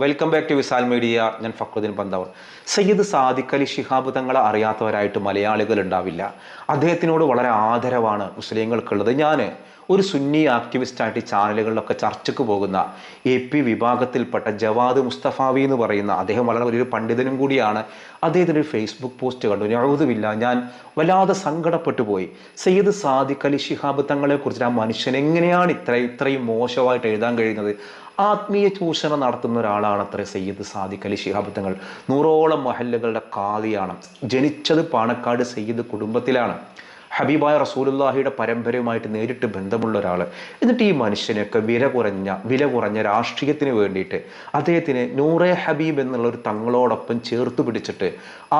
Welcome back to Visal media. ഞാൻ ഫക്രുദ്ദീൻ പന്താവൂർ. സയ്യിദ് സാദിഖ് അലി ശിഹാബ് തങ്ങളെ അറിയാത്തവരായിട്ട് മലയാളികൾ ഉണ്ടാവില്ല. അദ്ദേഹത്തിനോട് വളരെ ആദരവാണ് മുസ്ലിങ്ങൾക്കുള്ളത്. ഞാൻ ഒരു സുന്നി ആക്ടിവിസ്റ്റായിട്ട് ചാനലുകളിലൊക്കെ ചർച്ചയ്ക്ക് പോകുന്ന AP വിഭാഗത്തിൽപ്പെട്ട ജവാദ് മുസ്തഫാവി എന്ന് പറയുന്ന അദ്ദേഹം വളരെ വലിയൊരു പണ്ഡിതനും കൂടിയാണ്. അദ്ദേഹത്തിൻ്റെ ഒരു ഫേസ്ബുക്ക് പോസ്റ്റ് കണ്ടു. നഊദുബില്ലാ, ഞാൻ വല്ലാതെ സങ്കടപ്പെട്ടു പോയി. സയ്യിദ് സാദിഖ് അലി ശിഹാബ് തങ്ങളെക്കുറിച്ച് ആ മനുഷ്യൻ എങ്ങനെയാണ് ഇത്രയും മോശമായിട്ട് എഴുതാൻ കഴിയുന്നത്? ആത്മീയ ചൂഷണം നടത്തുന്ന ഒരാളാണ് അത്ര സയ്യിദ് സാദിഖ് അലി ശിഹാബ് തങ്ങൾ. 100ഓളം മഹല്ലുകളുടെ കാദിയാണ്. ജനിച്ചത് പാണക്കാട് സയ്യിദ് കുടുംബത്തിലാണ്. ഹബീബായ റസൂലുള്ളാഹിയുടെ പരമ്പരയുമായിട്ട് നേരിട്ട് ബന്ധമുള്ള ഒരാൾ. എന്നിട്ട് ഈ മനുഷ്യനെയൊക്കെ വില കുറഞ്ഞ രാഷ്ട്രീയത്തിന് വേണ്ടിയിട്ട് അദ്ദേഹത്തിന് നൂറെ ഹബീബ് എന്നുള്ള ഒരു തങ്ങളോടൊപ്പം ചേർത്ത് പിടിച്ചിട്ട്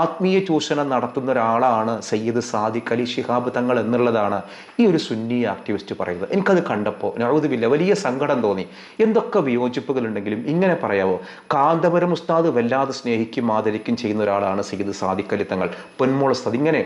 ആത്മീയ ചൂഷണം നടത്തുന്ന ഒരാളാണ് സയ്യിദ് സാദിഖ് അലി ശിഹാബ് തങ്ങൾ എന്നുള്ളതാണ് ഈ ഒരു സുന്നി ആക്ടിവിസ്റ്റ് പറയുന്നത്. എനിക്കത് കണ്ടപ്പോൾ നഊദുബില്ലാ വലിയ സങ്കടം തോന്നി. എന്തൊക്കെ വിയോജിപ്പുകൾ ഉണ്ടെങ്കിലും ഇങ്ങനെ പറയാവോ? കാന്തപുരം ഉസ്താദ് വല്ലാതെ സ്നേഹിക്കും ആദരിക്കും ചെയ്യുന്ന ഒരാളാണ് സയ്യിദ് സാദിഖ് അലി തങ്ങൾ. പൊന്മോൾ ഉസ്താദ്, ഇങ്ങനെ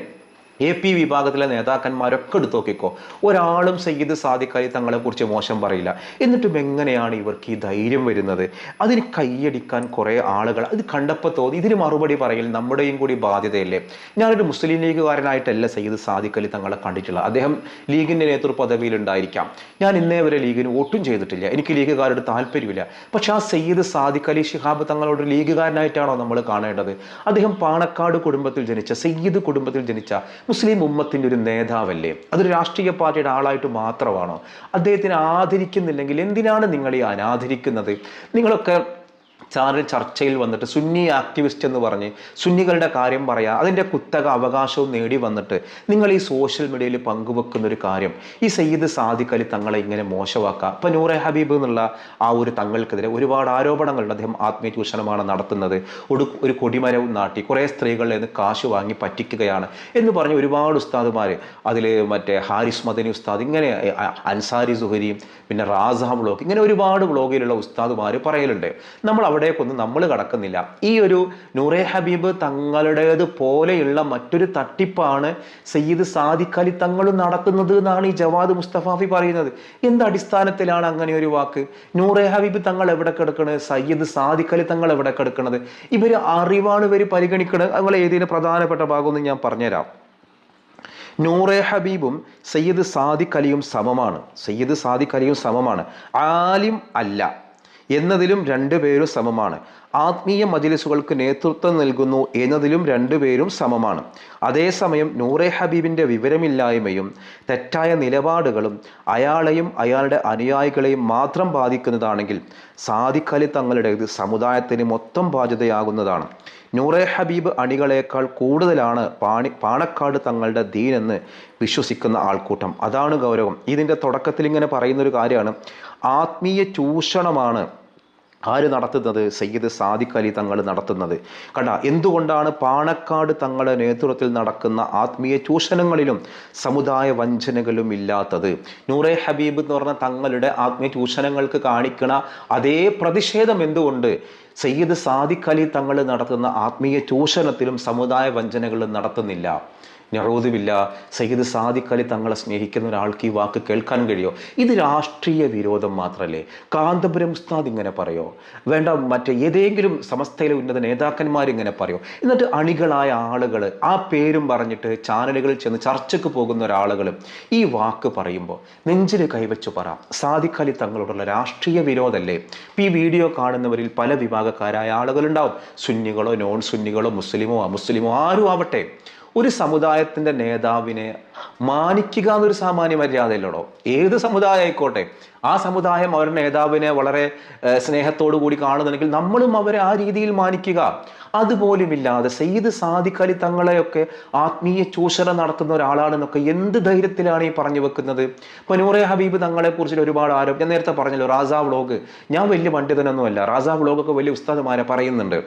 AP വിഭാഗത്തിലെ നേതാക്കന്മാരൊക്കെ എടുത്തു നോക്കിക്കോ, ഒരാളും സയ്യിദ് സാദിഖ് അലി തങ്ങളെക്കുറിച്ച് മോശം പറയില്ല. എന്നിട്ടും എങ്ങനെയാണ് ഇവർക്ക് ഈ ധൈര്യം വരുന്നത്? അതിന് കൈയടിക്കാൻ കുറേ ആളുകൾ അത് കണ്ടപ്പോൾ തോന്നി, ഇതിന് മറുപടി പറയൽ നമ്മുടെയും കൂടി ബാധ്യതയല്ലേ? ഞാനൊരു മുസ്ലിം ലീഗുകാരനായിട്ടല്ല സയ്യിദ് സാദിഖ് അലി തങ്ങളെ കണ്ടിട്ടുള്ളത്. അദ്ദേഹം ലീഗിൻ്റെ നേതൃ പദവിയിലുണ്ടായിരിക്കാം. ഞാൻ ഇന്നേ വരെ ലീഗിന് വോട്ടും ചെയ്തിട്ടില്ല. എനിക്ക് ലീഗുകാരോട് താല്പര്യമില്ല. പക്ഷെ ആ സയ്യിദ് സാദിഖ് അലി ശിഹാബ് തങ്ങളോട് ലീഗുകാരനായിട്ടാണോ നമ്മൾ കാണേണ്ടത്? അദ്ദേഹം പാണക്കാട് കുടുംബത്തിൽ ജനിച്ച, സയ്യിദ് കുടുംബത്തിൽ ജനിച്ച മുസ്ലിം ഉമ്മത്തിൻ്റെ ഒരു നേതാവല്ലേ? അതൊരു രാഷ്ട്രീയ പാർട്ടിയുടെ ആളായിട്ട് മാത്രമാണോ? അദ്ദേഹത്തിനെ ആദരിക്കുന്നില്ലെങ്കിൽ എന്തിനാണ് നിങ്ങൾ ഈ അനാദരിക്കുന്നത്? നിങ്ങളൊക്കെ ചർച്ചയിൽ വന്നിട്ട് സുന്നി ആക്ടിവിസ്റ്റ് എന്ന് പറഞ്ഞ് സുന്നികളുടെ കാര്യം പറയാം, അതിൻ്റെ കുത്തക അവകാശവും നേടി വന്നിട്ട് നിങ്ങൾ ഈ സോഷ്യൽ മീഡിയയിൽ പങ്കുവെക്കുന്ന ഒരു കാര്യം, ഈ സയ്യിദ് സാദിഖ് അലി തങ്ങളെ ഇങ്ങനെ മോശമാക്കുക. ഇപ്പം നൂറെ ഹബീബ് എന്നുള്ള ആ ഒരു തങ്ങൾക്കെതിരെ ഒരുപാട് ആരോപണങ്ങളുണ്ട്. അദ്ദേഹം ആത്മീയ ചൂഷണമാണ് നടത്തുന്നത്, ഒരു കൊടിമരവും നാട്ടി കുറേ സ്ത്രീകളിൽ നിന്ന് കാശ് വാങ്ങി പറ്റിക്കുകയാണ് എന്ന് പറഞ്ഞ് ഒരുപാട് ഉസ്താദുമാർ, അതിൽ മറ്റേ ഹാരിസ് മദനി ഉസ്താദ്, ഇങ്ങനെ അൻസാരി സുഹരിയും പിന്നെ റാസ ബ്ലോഗ്, ഇങ്ങനെ ഒരുപാട് ബ്ലോഗിലുള്ള ഉസ്താദുമാർ പറയലുണ്ട്. അവിടേക്കൊന്നും നമ്മൾ കടക്കുന്നില്ല. ഈ ഒരു നൂറെ ഹബീബ് തങ്ങളുടേത് പോലെയുള്ള മറ്റൊരു തട്ടിപ്പാണ് സയ്യിദ് സാദിഖ് അലി തങ്ങൾ നടത്തുന്നത് എന്നാണ് ഈ ജവാദ് മുസ്തഫാഫി പറയുന്നത്. എന്ത് അടിസ്ഥാനത്തിലാണ് അങ്ങനെ ഒരു വാക്ക്? നൂറെ ഹബീബ് തങ്ങൾ എവിടെ കിടക്കുന്നത്? സയ്യിദ് സാദിഖ് അലി തങ്ങൾ എവിടെ കിടക്കുന്നത്? ഇവർ അറിവാണ് ഇവർ പരിഗണിക്കുന്നത്. അതുപോലെ ഏതിന് പ്രധാനപ്പെട്ട ഭാഗമൊന്നും ഞാൻ പറഞ്ഞുതരാം. നൂറെ ഹബീബും സയ്യിദ് സാദിഖ് അലിയും സമമാണ്. സയ്യിദ് സാദിഖ് അലിയും സമമാണ്. ആലിം അല്ല എന്നതിലും രണ്ടുപേരും സമമാണ്. ആത്മീയ മജ്ലിസുകൾക്ക് നേതൃത്വം നൽകുന്നു എന്നതിലും രണ്ടുപേരും സമമാണ്. അതേസമയം നൂറെ ഹബീബിൻ്റെ വിവരമില്ലായ്മയും തെറ്റായ നിലപാടുകളും അയാളെയും അയാളുടെ അനുയായികളെയും മാത്രം ബാധിക്കുന്നതാണെങ്കിൽ സാദിഖ് അലി തങ്ങളുടേത് സമുദായത്തിന് മൊത്തം ബാധ്യതയാകുന്നതാണ്. നൂറെ ഹബീബ് അണികളേക്കാൾ കൂടുതലാണ് പാണക്കാട് തങ്ങളുടെ ദീനെന്ന് വിശ്വസിക്കുന്ന ആൾക്കൂട്ടം. അതാണ് ഗൗരവം. ഇതിൻ്റെ തുടക്കത്തിൽ ഇങ്ങനെ പറയുന്നൊരു കാര്യമാണ്, ആത്മീയ ചൂഷണമാണ് ആര് നടത്തുന്നത്? സയ്യിദ് സാദിഖ് അലി തങ്ങൾ നടത്തുന്നത്. കണ്ട, എന്തുകൊണ്ടാണ് പാണക്കാട് തങ്ങളുടെ നേതൃത്വത്തിൽ നടക്കുന്ന ആത്മീയ ചൂഷണങ്ങളിലും സമുദായ വഞ്ചനകളും ഇല്ലാത്തത്? നൂറെ ഹബീബ് എന്ന് പറഞ്ഞ തങ്ങളുടെ ആത്മീയ ചൂഷണങ്ങൾക്ക് കാണിക്കണ അതേ പ്രതിഷേധം എന്തുകൊണ്ട് സയ്യിദ് സാദിഖ് അലി തങ്ങൾ നടത്തുന്ന ആത്മീയ ചൂഷണത്തിലും സമുദായ വഞ്ചനകളും നടത്തുന്നില്ല? നഊദുബില്ലാ, സയ്യിദ് സാദിഖ് അലി തങ്ങളെ സ്നേഹിക്കുന്ന ഒരാൾക്ക് ഈ വാക്ക് കേൾക്കാൻ കഴിയോ? ഇത് രാഷ്ട്രീയ വിരോധം മാത്രമല്ലേ? കാന്തപുരം ഉസ്താദ് ഇങ്ങനെ പറയോ? വേണ്ട, മറ്റേ ഏതെങ്കിലും സമസ്തയിലെ ഉന്നത നേതാക്കന്മാർ ഇങ്ങനെ പറയോ? എന്നിട്ട് അണികളായ ആളുകൾ ആ പേരും പറഞ്ഞിട്ട് ചാനലുകളിൽ ചെന്ന് ചർച്ചയ്ക്ക് പോകുന്ന ഒരാളുകൾ ഈ വാക്ക് പറയുമ്പോൾ നെഞ്ചിൽ കൈവച്ചു പറ, സാദിഖ് അലി തങ്ങളോടുള്ള രാഷ്ട്രീയ വിരോധമല്ലേ? ഈ വീഡിയോ കാണുന്നവരിൽ പല വിഭാഗക്കാരായ ആളുകളുണ്ടാവും. സുന്നികളോ നോൺ സുന്നികളോ മുസ്ലിമോ അമുസ്ലിമോ ആരും ആവട്ടെ, ഒരു സമുദായത്തിൻ്റെ നേതാവിനെ മാനിക്കുക എന്നൊരു സാമാന്യ മര്യാദയില്ലടോ. ഏത് സമുദായം ആയിക്കോട്ടെ, ആ സമുദായം അവരുടെ നേതാവിനെ വളരെ സ്നേഹത്തോടു കൂടി കാണുന്നുണ്ടെങ്കിൽ നമ്മളും അവരെ ആ രീതിയിൽ മാനിക്കുക. അതുപോലുമില്ലാതെ സയ്യിദ് സാദിഖ് അലി തങ്ങളെയൊക്കെ ആത്മീയ ചൂഷണം നടത്തുന്ന ഒരാളാണെന്നൊക്കെ എന്ത് ധൈര്യത്തിലാണ് ഈ പറഞ്ഞു വെക്കുന്നത്? ഇപ്പൊ നൂറെ ഹബീബ് തങ്ങളെ കുറിച്ചിട്ട് ഒരുപാട് ആരോപണം ഞാൻ നേരത്തെ പറഞ്ഞല്ലോ. റാസ വ്ലോഗ്, ഞാൻ വലിയ പണ്ഡിതനൊന്നുമല്ല, റാസ വ്ലോഗൊക്കെ വലിയ ഉസ്താദുമാരെ പറയുന്നുണ്ട്.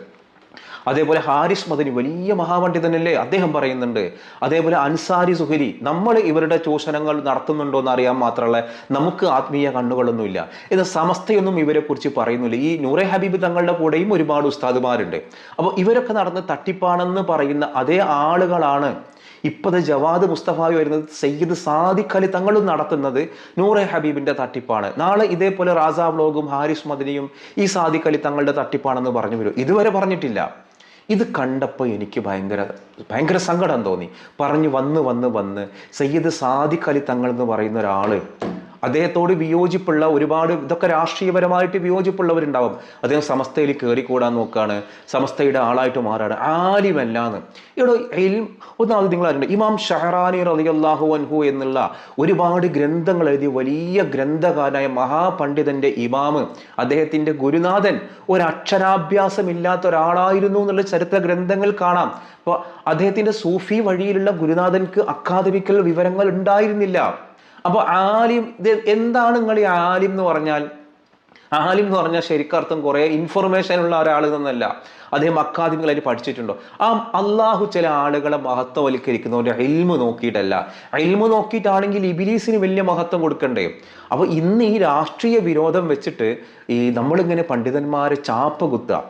അതേപോലെ ഹാരിസ് മദനി വലിയ മഹാപണ്ഡിതനല്ലേ, അദ്ദേഹം പറയുന്നുണ്ട്. അതേപോലെ അൻസാരി സുഹരി, നമ്മൾ ഇവരുടെ ചൂഷണങ്ങൾ നടത്തുന്നുണ്ടോ എന്ന് അറിയാൻ മാത്രമല്ല നമുക്ക് ആത്മീയ കണ്ണുകളൊന്നുമില്ല. ഇത് സമസ്തയൊന്നും ഇവരെ കുറിച്ച് പറയുന്നില്ല. ഈ നൂറെ ഹബീബ് തങ്ങളുടെ കൂടെയും ഒരുപാട് ഉസ്താദുമാരുണ്ട്. അപ്പോൾ ഇവരൊക്കെ നടന്ന് തട്ടിപ്പാണെന്ന് പറയുന്ന അതേ ആളുകളാണ് ഇപ്പത് ജവാദ് മുസ്തഫാവി വരുന്നത് സയ്യിദ് സാദിഖ് അലി തങ്ങളും നടത്തുന്നത് നൂറെ ഹബീബിന്റെ തട്ടിപ്പാണ്. നാളെ ഇതേപോലെ റാസ വ്ലോഗും ഹാരിസ് മദനിയും ഈ സാദിഖ് അലി തങ്ങളുടെ തട്ടിപ്പാണെന്ന് പറഞ്ഞു വരും. ഇതുവരെ പറഞ്ഞിട്ടില്ല. ഇത് കണ്ടപ്പോൾ എനിക്ക് ഭയങ്കര സങ്കടം തോന്നി. പറഞ്ഞു വന്ന് സയ്യിദ് സാദിഖ് അലി തങ്ങൾ എന്ന് പറയുന്ന ഒരാള്, അദ്ദേഹത്തോട് വിയോജിപ്പുള്ള ഒരുപാട്, ഇതൊക്കെ രാഷ്ട്രീയപരമായിട്ട് വിയോജിപ്പുള്ളവരുണ്ടാവും. അദ്ദേഹം സമസ്തയിൽ കയറിക്കൂടാൻ നോക്കുകയാണ്, സമസ്തയുടെ ആളായിട്ട് മാറാണ്, ആലിമല്ലാന്ന്. ഇവിടെ ഒന്നാമത് നിങ്ങൾ അറിയണ്ട, ഇമാം ഷഹറാനി റളിയല്ലാഹു അൻഹു എന്നുള്ള ഒരുപാട് ഗ്രന്ഥങ്ങൾ എഴുതിയ വലിയ ഗ്രന്ഥകാരനായ മഹാപണ്ഡിതന്റെ ഇമാമ്, അദ്ദേഹത്തിന്റെ ഗുരുനാഥൻ ഒരക്ഷരാഭ്യാസം ഇല്ലാത്ത ഒരാളായിരുന്നു എന്നുള്ള ചരിത്ര ഗ്രന്ഥങ്ങൾ കാണാം. അപ്പോൾ അദ്ദേഹത്തിന്റെ സൂഫി വഴിയിലുള്ള ഗുരുനാഥൻക്ക് അക്കാദമിക്കൽ വിവരങ്ങൾ ഉണ്ടായിരുന്നില്ല. അപ്പോൾ ആലിം, ഇത് എന്താണ് നിങ്ങൾ ഈ ആലിം എന്ന് പറഞ്ഞാൽ? ആലിം എന്ന് പറഞ്ഞാൽ ശരിക്കർത്ഥം കുറേ ഇൻഫർമേഷൻ ഉള്ള ഒരാൾ എന്നല്ല. അദ്ദേഹം അക്കാദമികളായിട്ട് പഠിച്ചിട്ടുണ്ടോ? ആ അള്ളാഹു ചില ആളുകളെ മഹത്വവൽക്കരിക്കുന്നവരുടെ ഇൽമു നോക്കിയിട്ടല്ല. ഇൽമു നോക്കിയിട്ടാണെങ്കിൽ ഇബിലീസിന് വലിയ മഹത്വം കൊടുക്കണ്ടേ? അപ്പോൾ ഇന്ന് ഈ രാഷ്ട്രീയ വിരോധം വെച്ചിട്ട് ഈ നമ്മളിങ്ങനെ പണ്ഡിതന്മാരെ ചാപ്പ കുത്തുക,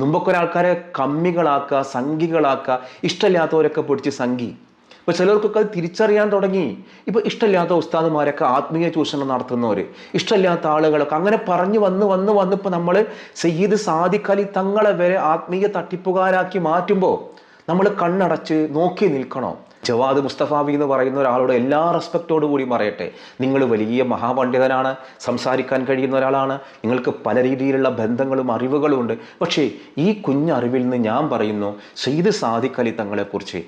മുമ്പൊക്കെ ഒരാൾക്കാരെ കമ്മികളാക്കുക, സംഘികളാക്കുക, ഇഷ്ടമില്ലാത്തവരൊക്കെ പിടിച്ച് സംഘി. ഇപ്പൊ ചിലർക്കൊക്കെ അത് തിരിച്ചറിയാൻ തുടങ്ങി. ഇപ്പൊ ഇഷ്ടമില്ലാത്ത ഉസ്താദുമാരൊക്കെ ആത്മീയ ചൂഷണം നടത്തുന്നവര്, ഇഷ്ടമില്ലാത്ത ആളുകളൊക്കെ അങ്ങനെ പറഞ്ഞു വന്നിപ്പോ നമ്മൾ സയ്യിദ് സാദിഖ് അലി തങ്ങളെ വരെ ആത്മീയ തട്ടിപ്പുകാരാക്കി മാറ്റുമ്പോൾ നമ്മൾ കണ്ണടച്ച് നോക്കി നിൽക്കണോ? ജവാദ് മുസ്തഫാവി എന്ന് പറയുന്ന ഒരാളോട് എല്ലാ റെസ്പെക്റ്റോടു കൂടി പറയട്ടെ, നിങ്ങൾ വലിയ മഹാപണ്ഡിതനാണ്, സംസാരിക്കാൻ കഴിയുന്ന ഒരാളാണ്, നിങ്ങൾക്ക് പല രീതിയിലുള്ള ബന്ധങ്ങളും അറിവുകളും ഉണ്ട്. പക്ഷേ ഈ കുഞ്ഞറിവിൽ നിന്ന് ഞാൻ പറയുന്നു, സയ്യിദ് സാദിഖ് അലി തങ്ങളെക്കുറിച്ച്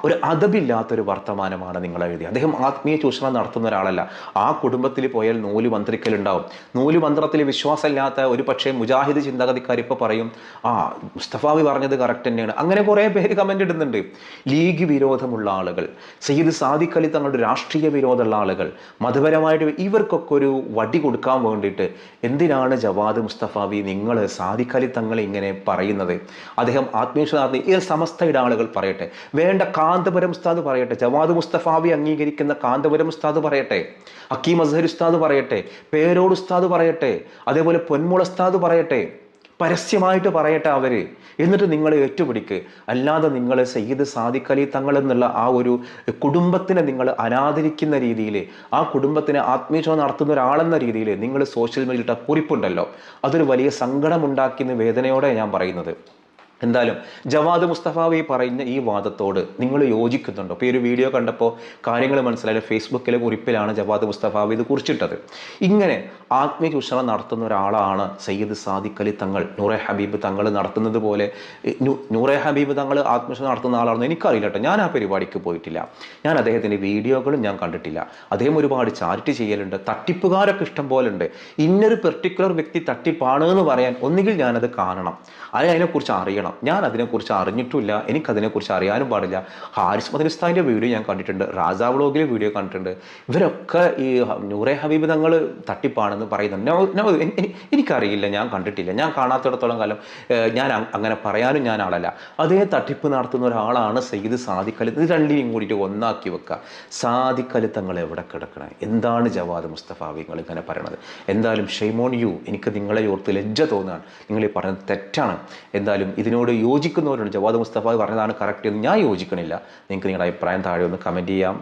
ഒരു അദബില്ലാത്തൊരു വർത്തമാനമാണ് നിങ്ങൾ എഴുതി. അദ്ദേഹം ആത്മീയ ചൂഷണം നടത്തുന്ന ഒരാളല്ല. ആ കുടുംബത്തിൽ പോയാൽ നൂല് മന്ത്രിക്കലുണ്ടാവും. നൂല് മന്ത്രത്തിൽ വിശ്വാസമില്ലാത്ത ഒരു പക്ഷേ മുജാഹിദ് ചിന്താഗതിക്കാർ ഇപ്പോൾ പറയും, മുസ്തഫാവി പറഞ്ഞത് കറക്റ്റ് തന്നെയാണ്. അങ്ങനെ കുറേ പേര് കമൻ്റ് ഇടുന്നുണ്ട്. ലീഗ് വിരോധമുള്ള ആളുകൾ, സയ്യിദ് സാദിഖ് അലി തങ്ങളുടെ രാഷ്ട്രീയ വിരോധമുള്ള ആളുകൾ, മതപരമായിട്ട് ഇവർക്കൊക്കെ ഒരു വടി കൊടുക്കാൻ വേണ്ടിയിട്ട് എന്തിനാണ് ജവാദ് മുസ്തഫാവി നിങ്ങൾ സാദിഖ് അലി തങ്ങൾ ഇങ്ങനെ പറയുന്നത്? അദ്ദേഹം ആത്മീയശാസ്ത്രം ഈ സമസ്തയുടെ ആളുകൾ പറയട്ടെ, വേണ്ട കാന്തപുരം ഉസ്താദ് പറയട്ടെ, ജവാദ് മുസ്തഫാവി അംഗീകരിക്കുന്ന കാന്തപുരം ഉസ്താദ് പറയട്ടെ, ഹക്കീം അസ്ഹർ ഉസ്താദ് പറയട്ടെ, പേരോട് ഉസ്താദ് പറയട്ടെ, അതേപോലെ പൊന്മുള ഉസ്താദ് പറയട്ടെ, പരസ്യമായിട്ട് പറയട്ടെ അവര്. എന്നിട്ട് നിങ്ങൾ ഏറ്റുപിടിക്ക്. അല്ലാതെ നിങ്ങൾ സയ്യിദ് സാദിഖ് അലി തങ്ങൾ എന്നുള്ള ആ ഒരു കുടുംബത്തിനെ നിങ്ങൾ അനാദരിക്കുന്ന രീതിയിൽ, ആ കുടുംബത്തിനെ ആത്മീയത നടത്തുന്ന ഒരാളെന്ന രീതിയിൽ നിങ്ങൾ സോഷ്യൽ മീഡിയയിൽ ഇട്ട കുറിപ്പുണ്ടല്ലോ, അതൊരു വലിയ സങ്കടമുണ്ടാക്കുന്ന വേദനയോടെ ഞാൻ പറയുന്നത്. എന്തായാലും ജവാദ് മുസ്തഫാവി പറയുന്ന ഈ വാദത്തോട് നിങ്ങൾ യോജിക്കുന്നുണ്ടോ? ഇപ്പോൾ ഈ ഒരു വീഡിയോ കണ്ടപ്പോൾ കാര്യങ്ങൾ മനസ്സിലായാലും ഫേസ്ബുക്കിലെ കുറിപ്പിലാണ് ജവാദ് മുസ്തഫാവി ഇത് കുറിച്ചിട്ടത്. ഇങ്ങനെ ആത്മീയ ചൂഷണം നടത്തുന്ന ഒരാളാണ് സയ്യിദ് സാദിഖ് അലി തങ്ങൾ, നൂറെ ഹബീബ് തങ്ങൾ നടത്തുന്നത് പോലെ. നൂറെ ഹബീബ് തങ്ങൾ ആത്മീയ നടത്തുന്ന ആളാണെന്ന് എനിക്കറിയില്ല കേട്ടോ. ഞാൻ ആ പരിപാടിക്ക് പോയിട്ടില്ല, ഞാൻ അദ്ദേഹത്തിൻ്റെ വീഡിയോകളും ഞാൻ കണ്ടിട്ടില്ല. അദ്ദേഹം ഒരുപാട് ചാരിറ്റി ചെയ്യലുണ്ട്, തട്ടിപ്പുകാരൊക്കെ ഇഷ്ടം പോലെ ഉണ്ട്. ഇന്നൊരു പെർട്ടിക്കുലർ വ്യക്തി തട്ടിപ്പാണ് എന്ന് പറയാൻ ഒന്നുകിൽ ഞാനത് കാണണം, അതിനെക്കുറിച്ച് അറിയണം. ഞാൻ അതിനെക്കുറിച്ച് അറിഞ്ഞിട്ടില്ല, എനിക്കതിനെക്കുറിച്ച് അറിയാനും പാടില്ല. ഹാരിസ് മദനി ഉസ്താദിൻ്റെ വീഡിയോ ഞാൻ കണ്ടിട്ടുണ്ട്, റാസ വ്ലോഗിലെ വീഡിയോ കണ്ടിട്ടുണ്ട്. ഇവരൊക്കെ ഈ നൂറെ ഹബീബ് തങ്ങൾ തട്ടിപ്പാണെന്ന് പറയുന്നുണ്ട്. എനിക്കറിയില്ല, ഞാൻ കണ്ടിട്ടില്ല. ഞാൻ കാണാത്തിടത്തോളം കാലം ഞാൻ അങ്ങനെ പറയാനും ഞാൻ ആളല്ല. അതേ തട്ടിപ്പ് നടത്തുന്ന ഒരാളാണ് സയ്യിദ് സാദിഖ് അലി. ഇത് രണ്ടിനെയും കൂടിയിട്ട് ഒന്നാക്കി വെക്കുക. സാദിഖ് അലി തങ്ങൾ എവിടെ കിടക്കണേ? എന്താണ് ജവാദ് മുസ്തഫാവി നിങ്ങൾ ഇങ്ങനെ പറയണത്? എന്തായാലും ഷെയ്മ് ഓൺ യു. എനിക്ക് നിങ്ങളെ ഓർത്ത് ലജ്ജ തോന്നുകയാണ്. നിങ്ങൾ ഈ പറയുന്നത് തെറ്റാണ്. എന്തായാലും ഇതിനോട് യോജിക്കുന്നവരുണ്ട്. ജവാദ് മുസ്തഫാവി പറഞ്ഞതാണ് കറക്റ്റ് എന്ന് ഞാൻ യോജിക്കണില്ല. നിങ്ങൾക്ക് നിങ്ങളുടെ അഭിപ്രായം താഴെ ഒന്ന് കമൻറ്റ് ചെയ്യാം.